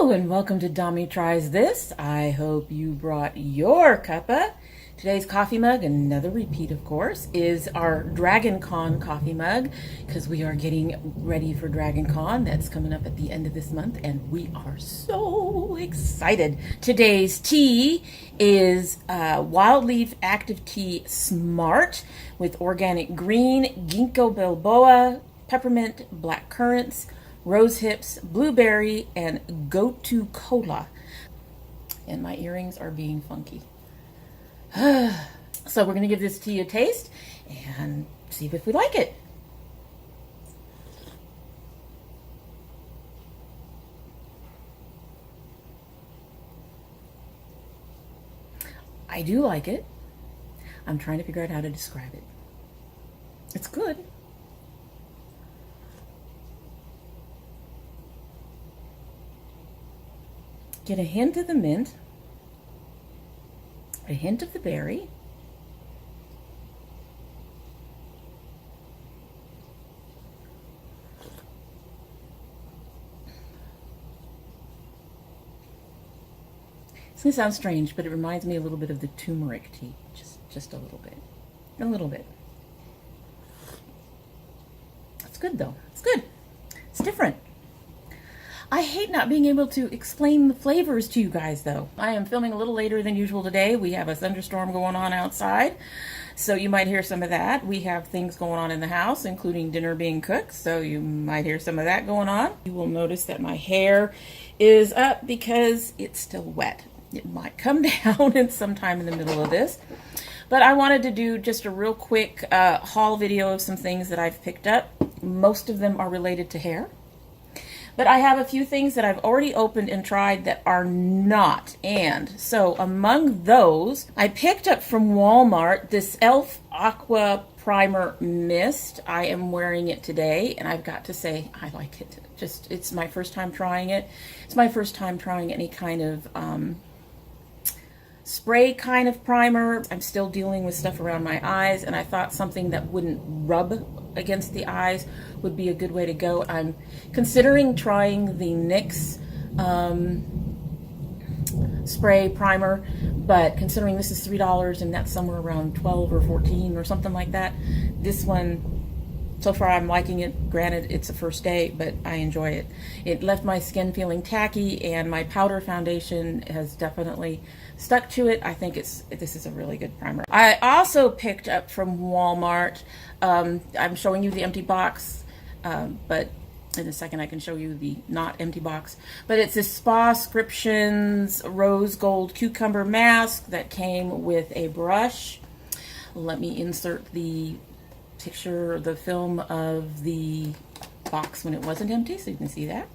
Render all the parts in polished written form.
Hello and welcome to domytriesthis. I hope you brought your cuppa. Today's coffee mug, another repeat of course, is our Dragon Con coffee mug because we are getting ready for Dragon Con. That's coming up at the end of this month and we are so excited. Today's tea is Wild Leaf Active Tea Smart with organic green, ginkgo biloba, peppermint, black currants, rose hips, blueberry, and go-to cola. And my earrings are being funky. So we're going to give this tea a taste and see if we like it. I do like it. I'm trying to figure out how to describe it. It's good. Get a hint of the mint, a hint of the berry, it's going to sound strange, but it reminds me a little bit of the turmeric tea, just a little bit, It's good though, it's good, it's different. I hate not being able to explain the flavors to you guys though. I am filming a little later than usual today. We have a thunderstorm going on outside, so you might hear some of that. We have things going on in the house, including dinner being cooked, so you might hear some of that going on. You will notice that my hair is up because it's still wet. It might come down in sometime in the middle of this. But I wanted to do just a real quick haul video of some things that I've picked up. Most of them are related to hair. But I have a few things that I've already opened and tried that are not. And so among those, I picked up from Walmart this e.l.f. Aqua Primer Mist. I am wearing it today and I've got to say I like it. It's my first time trying it. It's my first time trying any kind of spray kind of primer. I'm still dealing with stuff around my eyes and I thought something that wouldn't rub against the eyes would be a good way to go. I'm considering trying the NYX spray primer, but considering this is $3 and that's somewhere around 12 or 14 or something like that, this one, so far I'm liking it. Granted, it's a first day, but I enjoy it. It left my skin feeling tacky and my powder foundation has definitely stuck to it. I think this is a really good primer. I also picked up from Walmart, I'm showing you the empty box, but in a second I can show you the not empty box. But it's this Spa-scriptions Rose Gold Cucumber Mask that came with a brush. Let me insert the picture, the film of the box when it wasn't empty so you can see that.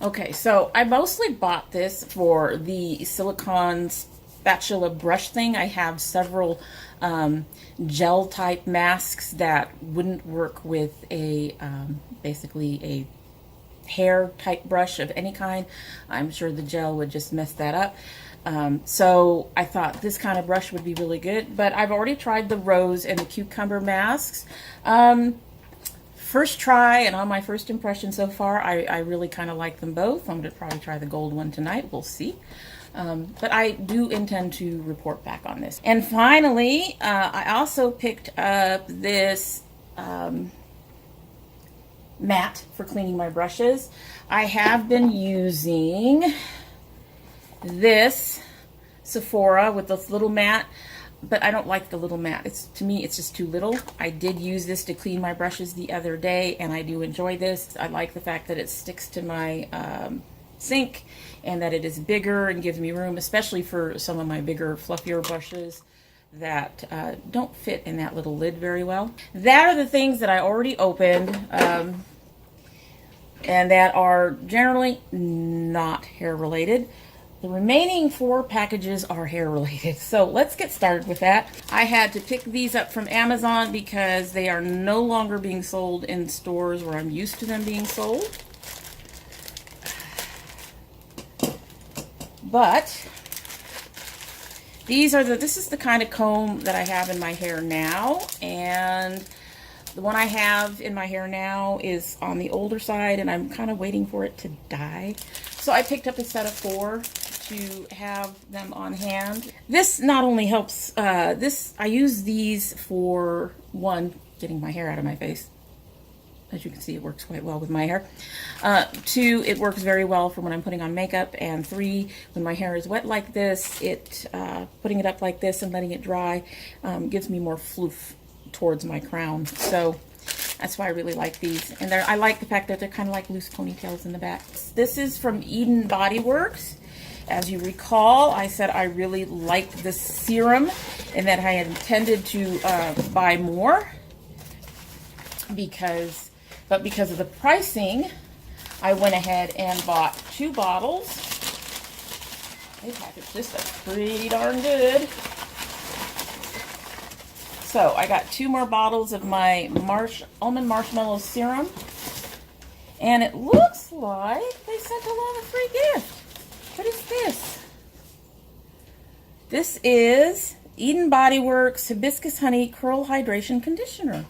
Okay, so I mostly bought this for the silicone spatula brush thing. I have several gel type masks that wouldn't work with a basically a hair type brush of any kind. I'm sure the gel would just mess that up. So I thought this kind of brush would be really good, but I've already tried the rose and the cucumber masks. First try and on my first impression so far, I really kind of like them both. I'm going to probably try the gold one tonight. We'll see. But I do intend to report back on this. And finally, I also picked up this mat for cleaning my brushes. I have been using this Sephora with this little mat, but I don't like the little mat. To me, it's just too little. I did use this to clean my brushes the other day, and I do enjoy this. I like the fact that it sticks to my sink and that it is bigger and gives me room, especially for some of my bigger, fluffier brushes that don't fit in that little lid very well. That are the things that I already opened, and that are generally not hair related. The remaining 4 packages are hair related. So let's get started with that. I had to pick these up from Amazon because they are no longer being sold in stores where I'm used to them being sold. But this is the kind of comb that I have in my hair now, and The one I have in my hair now is on the older side, and I'm kind of waiting for it to die. So I picked up a set of 4 to have them on hand. This not only helps, I use these for, 1, getting my hair out of my face. As you can see, it works quite well with my hair. 2, it works very well for when I'm putting on makeup. And 3, when my hair is wet like this, putting it up like this and letting it dry gives me more floof towards my crown. So that's why I really like these. And I like the fact that they're kind of like loose ponytails in the back. This is from Eden BodyWorks. As you recall, I said I really liked this serum and that I had intended to buy more because of the pricing, I went ahead and bought 2 bottles. They packaged this stuff pretty darn good. So I got 2 more bottles of my almond marshmallow serum, and it looks like they sent along a free gift. What is this? This is Eden BodyWorks Hibiscus Honey Curl Hydration Conditioner.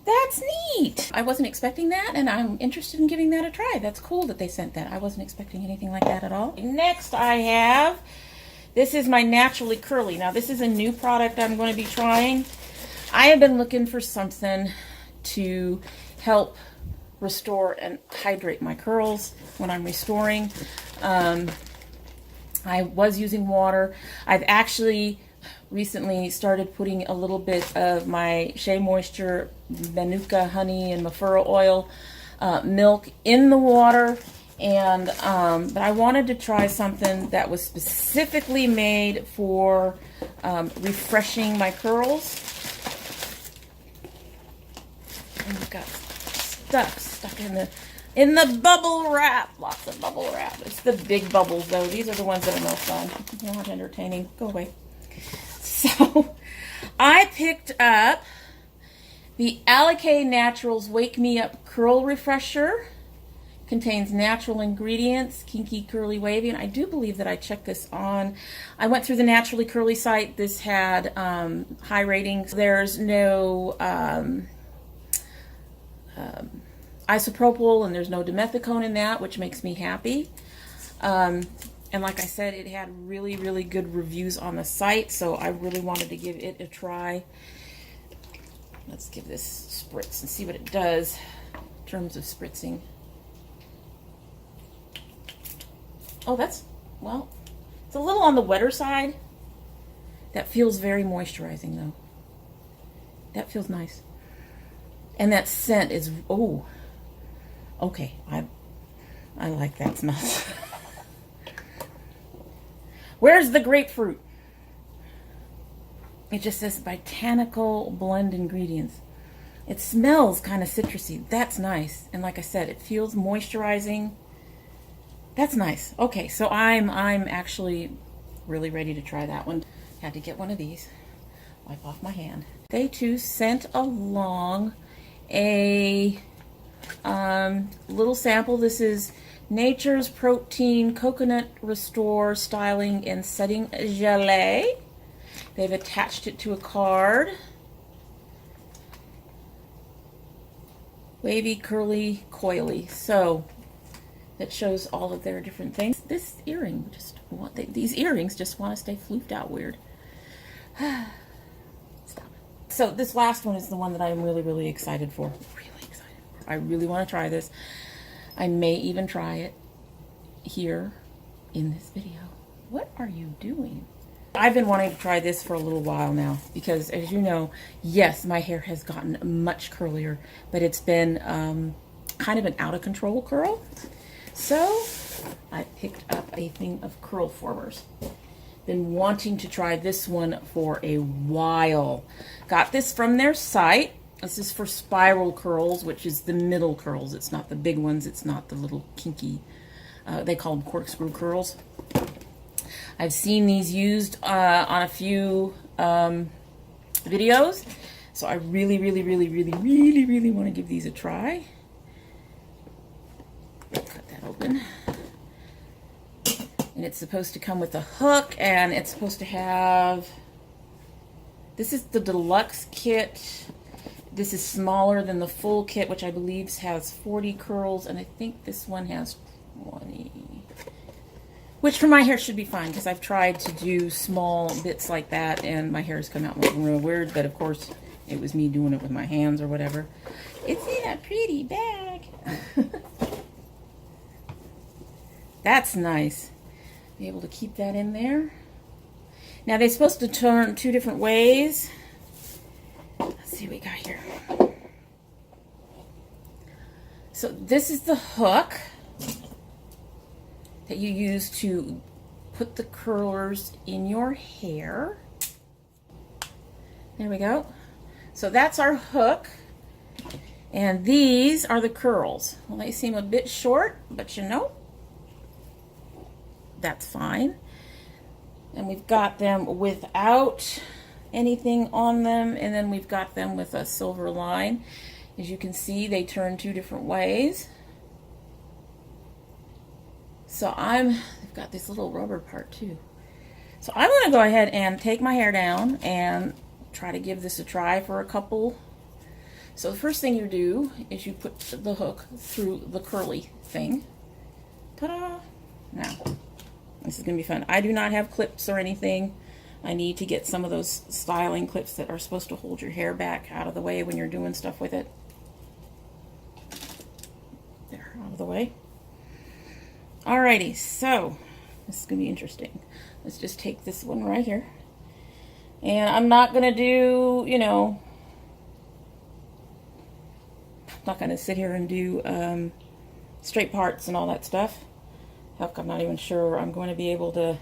That's neat. I wasn't expecting that, and I'm interested in giving that a try. That's cool that they sent that. I wasn't expecting anything like that at all. Next I have, this is my Naturally Curly. Now this is a new product I'm going to be trying. I have been looking for something to help restore and hydrate my curls when I'm restoring. I was using water. I've actually recently started putting a little bit of my Shea Moisture Manuka honey and Mafura oil milk in the water, and but I wanted to try something that was specifically made for refreshing my curls. And it got stuck in the bubble wrap. Lots of bubble wrap. It's the big bubbles though. These are the ones that are most fun. They're not entertaining. Go away. So I picked up the Alikay Naturals Wake Me Up Curl Refresher. Contains natural ingredients, kinky, curly, wavy, and I do believe that I checked this on. I went through the Naturally Curly site. This had high ratings. There's no isopropyl, and there's no dimethicone in that, which makes me happy. And like I said, it had really, really good reviews on the site, so I really wanted to give it a try. Let's give this a spritz and see what it does in terms of spritzing. Oh, well, it's a little on the wetter side. That feels very moisturizing, though. That feels nice. And that scent is, oh, okay, I like that smell. Where's the grapefruit? It just says botanical blend ingredients. It smells kind of citrusy. That's nice. And like I said, it feels moisturizing. That's nice. Okay, so I'm actually really ready to try that one. Had to get one of these. Wipe off my hand. They too sent along a little sample. This is Nature's Protein Coconut Restore Styling and Setting Gelée. They've attached it to a card. Wavy, curly, coily. So that shows all of their different things. This earring these earrings just want to stay floofed out weird. Stop it. So this last one is the one that I'm really, really excited for. I really want to try this. I may even try it here in this video. What are you doing? I've been wanting to try this for a little while now because, as you know, yes, my hair has gotten much curlier, but it's been kind of an out of control curl. So I picked up a thing of curl formers. Been wanting to try this one for a while. Got this from their site. This is for spiral curls, which is the middle curls. It's not the big ones. It's not the little kinky, they call them corkscrew curls. I've seen these used on a few videos. So I really, really, really, really, really, really want to give these a try. Cut that open. And it's supposed to come with a hook, and it's supposed to have, this is the deluxe kit. This is smaller than the full kit, which I believe has 40 curls, and I think this one has 20. Which for my hair should be fine, because I've tried to do small bits like that, and my hair has come out looking real weird, but of course, it was me doing it with my hands or whatever. It's in a pretty bag. That's nice. Be able to keep that in there. Now, they're supposed to turn 2 different ways. Let's see what we got here. So this is the hook that you use to put the curlers in your hair. There we go. So that's our hook. And these are the curls. Well, they seem a bit short, but you know, that's fine. And we've got them without anything on them, and then we've got them with a silver line. As you can see, they turn 2 different ways. So they've got this little rubber part too. So I'm going to go ahead and take my hair down and try to give this a try for a couple. So the first thing you do is you put the hook through the curly thing. Ta-da! Now, this is going to be fun. I do not have clips or anything. I need to get some of those styling clips that are supposed to hold your hair back out of the way when you're doing stuff with it. There, out of the way. Alrighty, so this is going to be interesting. Let's just take this one right here. And I'm not going to do, you know, I'm not going to sit here and do straight parts and all that stuff. Heck, I'm not even sure I'm going to be able to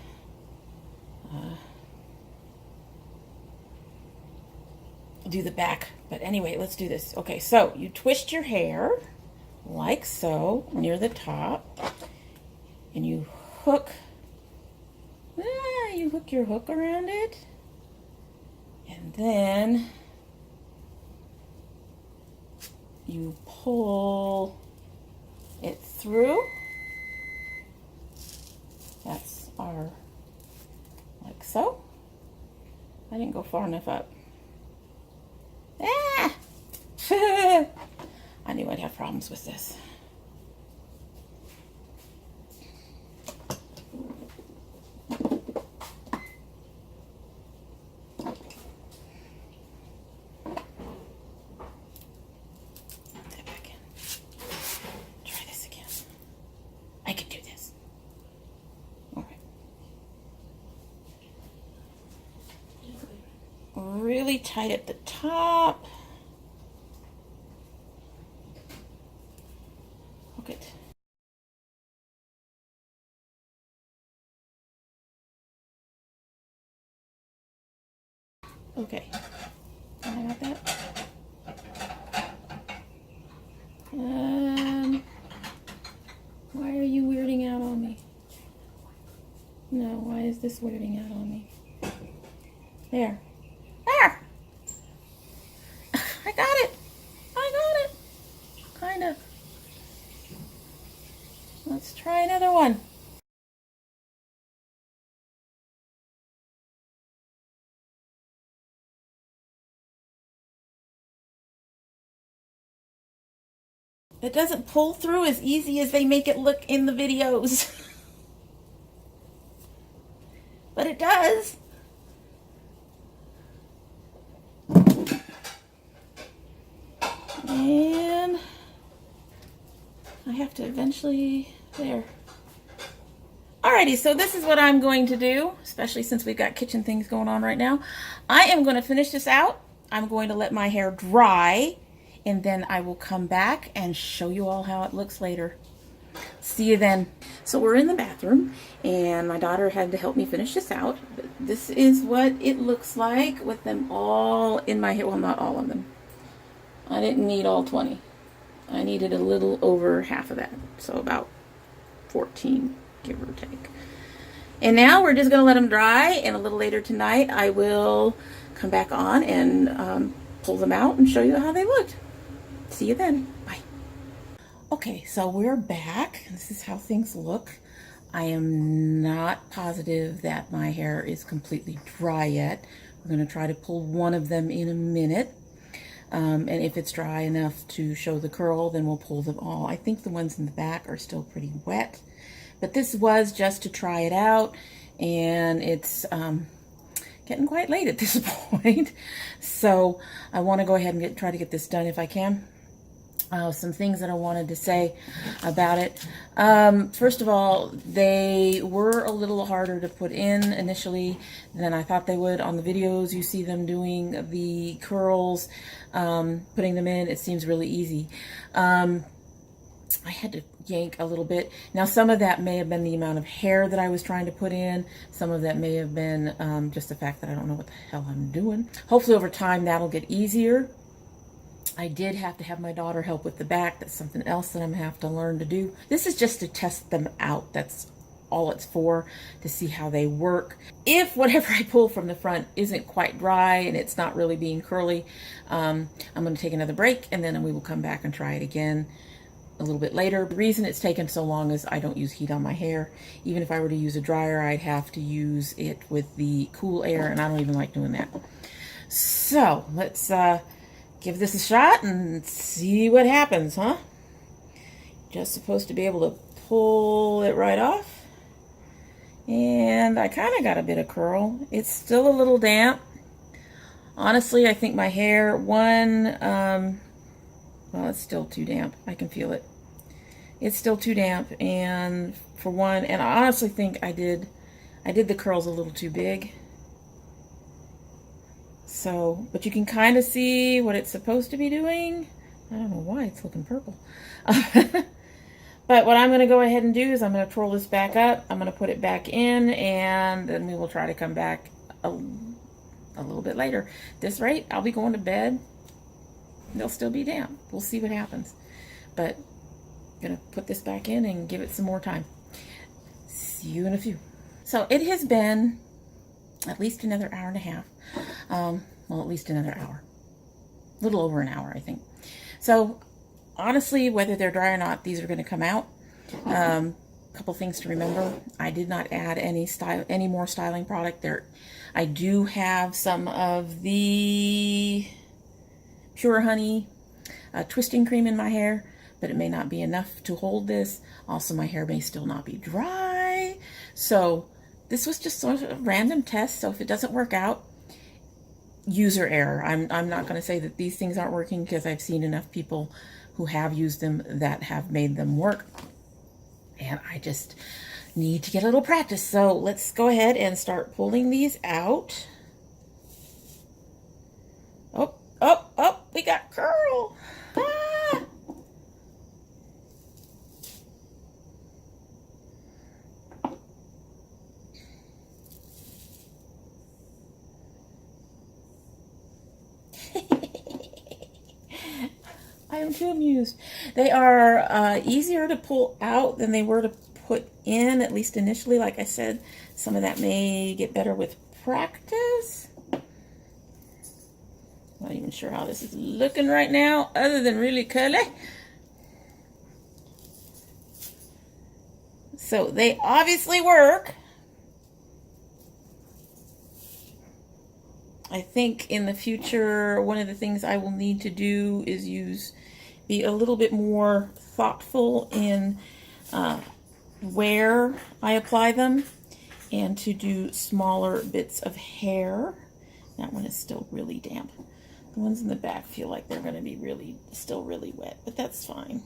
do the back. But anyway, let's do this. Okay, so you twist your hair like so near the top, and you hook. You hook your hook around it, and then you pull it through. That's our, like so. I didn't go far enough up. Ah! I knew I'd have problems with this. Really tight at the top. Hook it. Okay. I got that. Why are you weirding out on me? No, why is this weirding out on me? There. There! I got it! I got it! Kind of. Let's try another one. It doesn't pull through as easy as they make it look in the videos. But it does. And I have to eventually, there. Alrighty, so this is what I'm going to do, especially since we've got kitchen things going on right now. I am going to finish this out. I'm going to let my hair dry, and then I will come back and show you all how it looks later. See you then. So we're in the bathroom, and my daughter had to help me finish this out. But this is what it looks like with them all in my hair. Well, not all of them. I didn't need all 20. I needed a little over half of that. So about 14, give or take. And now we're just going to let them dry, and a little later tonight I will come back on and pull them out and show you how they looked. See you then. Bye. Okay, so we're back. This is how things look. I am not positive that my hair is completely dry yet. We're going to try to pull one of them in a minute. And if it's dry enough to show the curl, then we'll pull them all. I think the ones in the back are still pretty wet, but this was just to try it out, and it's getting quite late at this point. So I want to go ahead and try to get this done if I can. Some things that I wanted to say about it. First of all, they were a little harder to put in initially than I thought they would. On the videos, you see them doing the curls, putting them in. It seems really easy. I had to yank a little bit. Now, some of that may have been the amount of hair that I was trying to put in. Some of that may have been just the fact that I don't know what the hell I'm doing. Hopefully over time that'll get easier. I did have to have my daughter help with the back. That's something else that I'm going to have to learn to do. This is just to test them out. That's all it's for, to see how they work. If whatever I pull from the front isn't quite dry and it's not really being curly, I'm going to take another break, and then we will come back and try it again a little bit later. The reason it's taken so long is I don't use heat on my hair. Even if I were to use a dryer, I'd have to use it with the cool air, and I don't even like doing that. So let's give this a shot and see what happens, huh? Just supposed to be able to pull it right off. And I kind of got a bit of curl. It's still a little damp. Honestly, I think my hair, well, it's still too damp. I can feel it. It's still too damp, and for one, and I honestly think I did the curls a little too big. So, but you can kind of see what it's supposed to be doing. I don't know why it's looking purple. But what I'm going to go ahead and do is I'm going to twirl this back up. I'm going to put it back in, and then we will try to come back a little bit later. At this rate, I'll be going to bed. They'll still be damp. We'll see what happens. But I'm going to put this back in and give it some more time. See you in a few. So it has been at least another hour and a half. Well, at least another hour. A little over an hour, I think. So, honestly, whether they're dry or not, these are going to come out. Couple things to remember. I did not add any more styling product there. I do have some of the Pure Honey twisting cream in my hair, but it may not be enough to hold this. Also, my hair may still not be dry. So, this was just sort of a random test. So, if it doesn't work out, user error. I'm not going to say that these things aren't working, because I've seen enough people who have used them that have made them work, and I just need to get a little practice. So let's go ahead and start pulling these out. Oh, we got curl. Ah! I am too amused. They are easier to pull out than they were to put in, at least initially. Like I said, some of that may get better with practice. Not even sure how this is looking right now, other than really curly. So they obviously work. I think in the future, one of the things I will need to do is be a little bit more thoughtful in where I apply them, and to do smaller bits of hair. That one is still really damp. The ones in the back feel like they're going to be still really wet, but that's fine.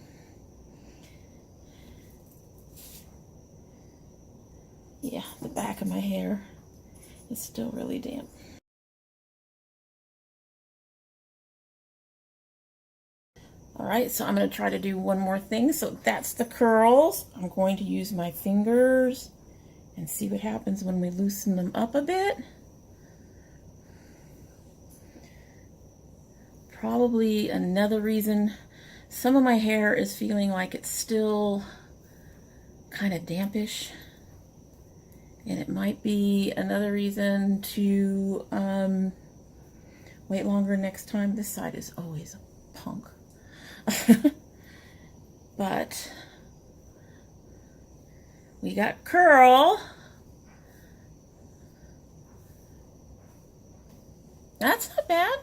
Yeah, the back of my hair is still really damp. All right, so I'm going to try to do one more thing. So that's the curls. I'm going to use my fingers and see what happens when we loosen them up a bit. Probably another reason some of my hair is feeling like it's still kind of dampish. And it might be another reason to wait longer next time. This side is always a punk. But we got curl. That's not bad.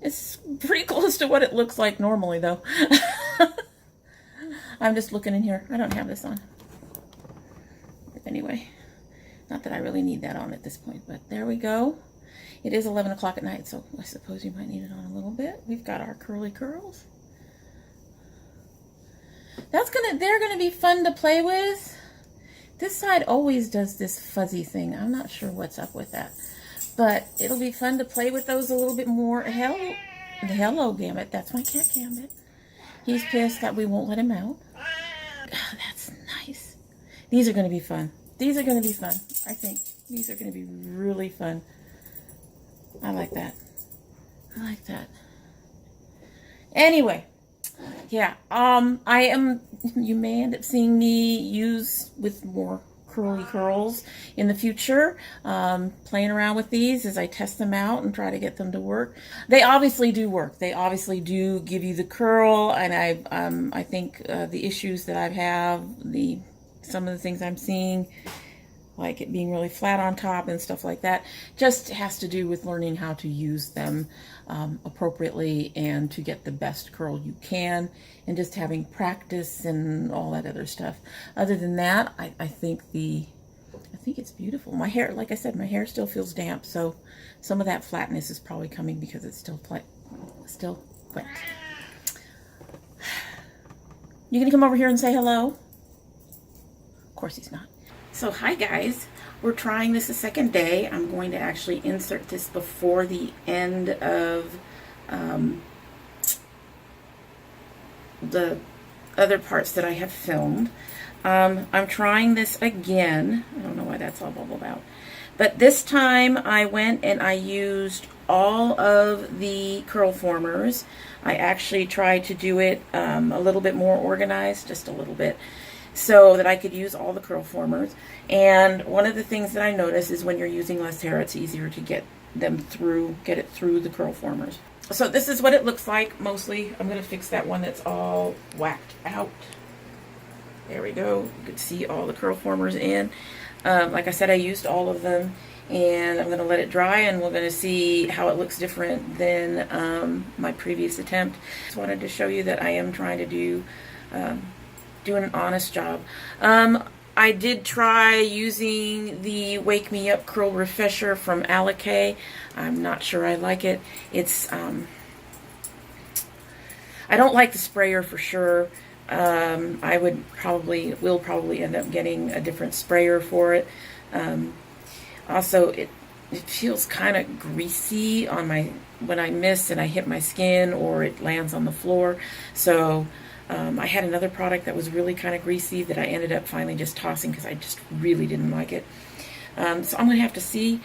It's pretty close to what it looks like normally, though. I'm just looking in here. I don't have this on. Anyway, not that I really need that on at this point, but there we go. It is 11 o'clock at night, so I suppose you might need it on a little bit. We've got our curly curls. They're gonna be fun to play with. This side always does this fuzzy thing. I'm not sure what's up with that, but it'll be fun to play with those a little bit more. Hello, Gambit. That's my cat, Gambit. He's pissed that we won't let him out. Oh, that's nice. These are gonna be fun. These are gonna be fun. I think these are gonna be really fun. I like that. I like that. Anyway. Yeah, you may end up seeing me use with more curly curls in the future, playing around with these as I test them out and try to get them to work. They obviously do work. They obviously do give you the curl, and I think the issues that I have, some of the things I'm seeing, like it being really flat on top and stuff like that, just has to do with learning how to use them appropriately and to get the best curl you can, and just having practice and all that other stuff. Other than that, I think it's beautiful. My hair, like I said, my hair still feels damp, so some of that flatness is probably coming because it's still wet. You gonna come over here and say hello? Of course he's not. So hi guys, we're trying this a second day. I'm going to actually insert this before the end of the other parts that I have filmed. I'm trying this again. I don't know why that's all bubbled out. But this time I went and I used all of the curl formers. I actually tried to do it a little bit more organized, just a little bit, so that I could use all the curl formers. And one of the things that I notice is when you're using less hair, it's easier to get it through the curl formers. So this is what it looks like mostly. I'm going to fix that one that's all whacked out. There we go. You can see all the curl formers in. Like I said, I used all of them, and I'm going to let it dry, and we're going to see how it looks different than my previous attempt. Just wanted to show you that I am trying to do an honest job. I did try using the Wake Me Up Curl Refresher from Alakay. I'm not sure I like it. It's I don't like the sprayer for sure. I will probably end up getting a different sprayer for it. Also, it feels kind of greasy on when I miss and I hit my skin or it lands on the floor. So I had another product that was really kind of greasy that I ended up finally just tossing because I just really didn't like it. So I'm going to have to see.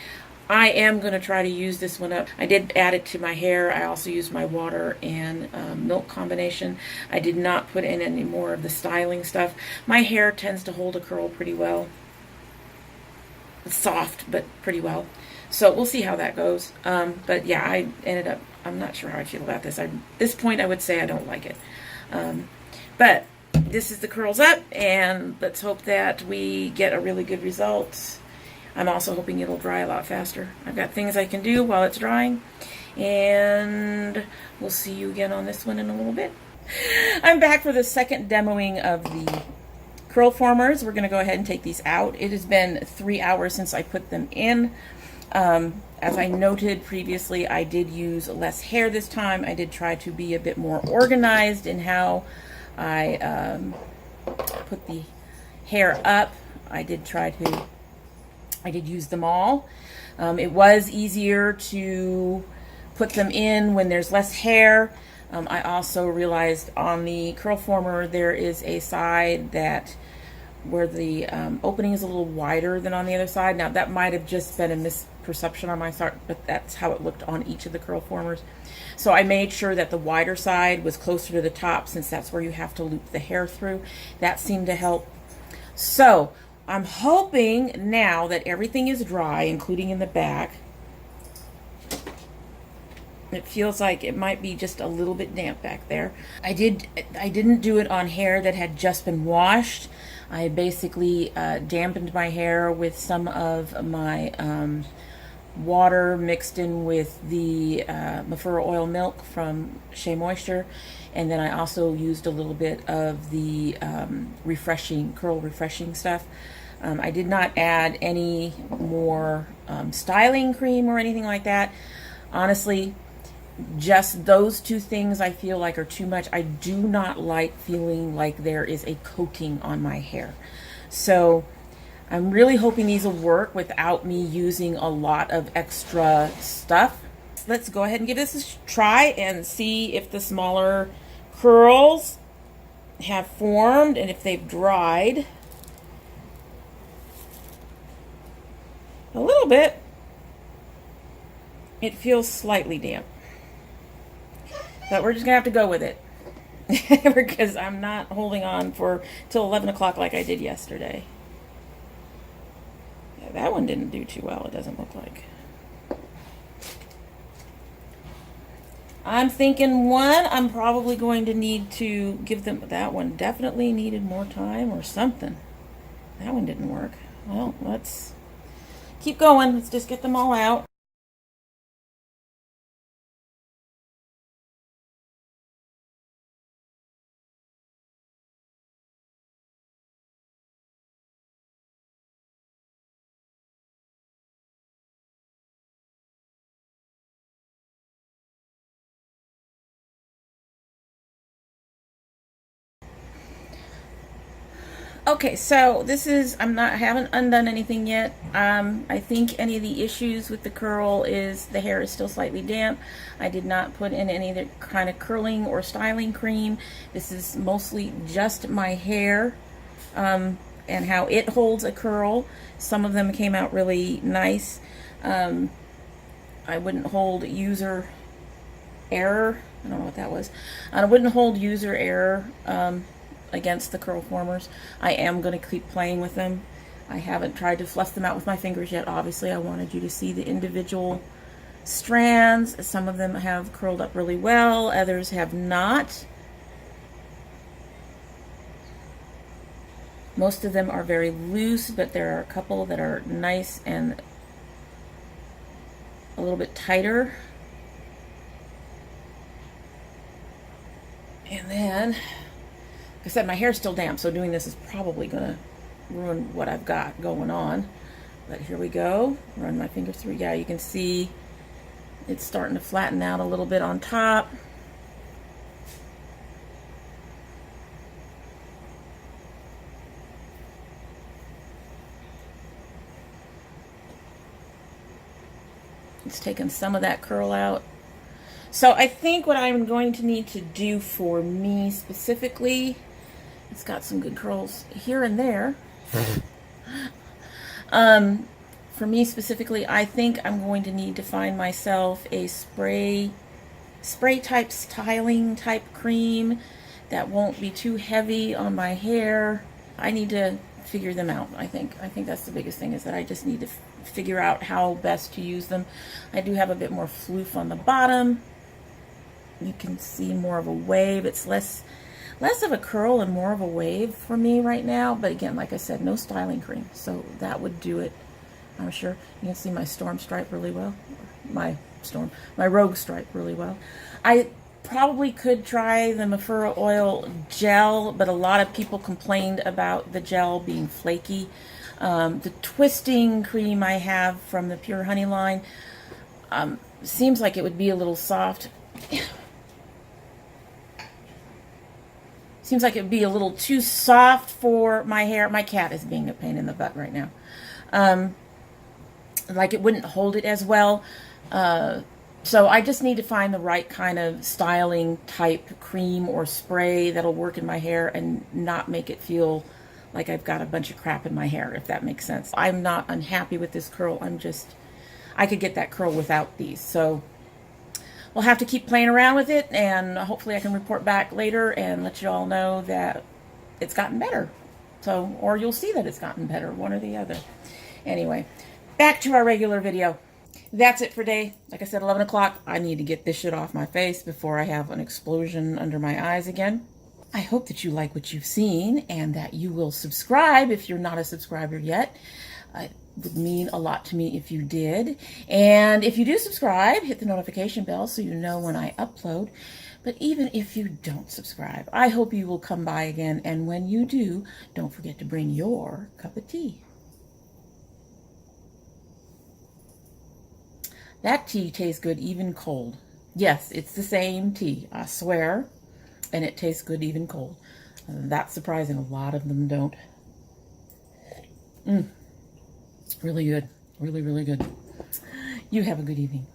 I am going to try to use this one up. I did add it to my hair. I also used my water and milk combination. I did not put in any more of the styling stuff. My hair tends to hold a curl pretty well. It's soft, but pretty well. So we'll see how that goes. But yeah, I'm not sure how I feel about this. At this point, I would say I don't like it. But this is the curls up, and let's hope that we get a really good result. I'm also hoping it'll dry a lot faster. I've got things I can do while it's drying, and we'll see you again on this one in a little bit. I'm back for the second demoing of the curl formers. We're going to go ahead and take these out. It has been 3 hours since I put them in. As I noted previously, I did use less hair this time. I did try to be a bit more organized in how I put the hair up. I did use them all. It was easier to put them in when there's less hair. I also realized on the curl former there is a side where the opening is a little wider than on the other side. Now that might have just been a misperception on my part, but that's how it looked on each of the curl formers. So I made sure that the wider side was closer to the top, since that's where you have to loop the hair through. That seemed to help. So I'm hoping now that everything is dry, including in the back. It feels like it might be just a little bit damp back there. I didn't do it on hair that had just been washed. I basically dampened my hair with some of my water mixed in with the Mafura oil milk from Shea Moisture, and then I also used a little bit of the curl refreshing stuff. I did not add any more styling cream or anything like that. Honestly, just those two things I feel like are too much. I do not like feeling like there is a coating on my hair. So I'm really hoping these will work without me using a lot of extra stuff. Let's go ahead and give this a try and see if the smaller curls have formed and if they've dried. A little bit. It feels slightly damp. But we're just gonna have to go with it because I'm not holding on till 11 o'clock like I did yesterday. Yeah, that one didn't do too well, it doesn't look like. I'm thinking I'm probably going to need to give them, that one definitely needed more time or something. That one didn't work. Well, let's keep going. Let's just get them all out. Okay, so I haven't undone anything yet. I think any of the issues with the curl is the hair is still slightly damp. I did not put in any of the kind of curling or styling cream. This is mostly just my hair and how it holds a curl. Some of them came out really nice. I wouldn't hold user error. I don't know what that was. I wouldn't hold user error against the curl formers. I am going to keep playing with them. I haven't tried to fluff them out with my fingers yet. Obviously, I wanted you to see the individual strands. Some of them have curled up really well, others have not. Most of them are very loose, but there are a couple that are nice and a little bit tighter. And then, like I said, my hair's still damp, so doing this is probably gonna ruin what I've got going on. But here we go. Run my fingers through. Yeah, you can see it's starting to flatten out a little bit on top. It's taken some of that curl out. So I think what I'm going to need to do for me specifically, it's got some good curls here and there. For me specifically, I think I'm going to need to find myself a spray type styling type cream that won't be too heavy on my hair. I need to figure them out. I think that's the biggest thing, is that I just need to figure out how best to use them. I do have a bit more floof on the bottom. You can see more of a wave. It's less of a curl and more of a wave for me right now. But again, like I said, no styling cream, so that would do it. I'm sure you can see my storm stripe really well. My rogue stripe really well. I probably could try the Mafura oil gel, but a lot of people complained about the gel being flaky. The twisting cream I have from the Pure Honey line seems like it would be a little soft. Seems like it would be a little too soft for my hair. My cat is being a pain in the butt right now. Like it wouldn't hold it as well. So I just need to find the right kind of styling type cream or spray that'll work in my hair and not make it feel like I've got a bunch of crap in my hair, if that makes sense. I'm not unhappy with this curl. I could get that curl without these. So we'll have to keep playing around with it, and hopefully I can report back later and let you all know that it's gotten better. So, or you'll see that it's gotten better, one or the other. Anyway, back to our regular video. That's it for today. Like I said, 11 o'clock. I need to get this shit off my face before I have an explosion under my eyes again. I hope that you like what you've seen and that you will subscribe if you're not a subscriber yet. would mean a lot to me if you did. And if you do subscribe, hit the notification bell so you know when I upload. But even if you don't subscribe, I hope you will come by again. And when you do, don't forget to bring your cup of tea. That tea tastes good even cold. Yes, it's the same tea, I swear. And it tastes good even cold. That's surprising. A lot of them don't. Really good. Really, really good. You have a good evening.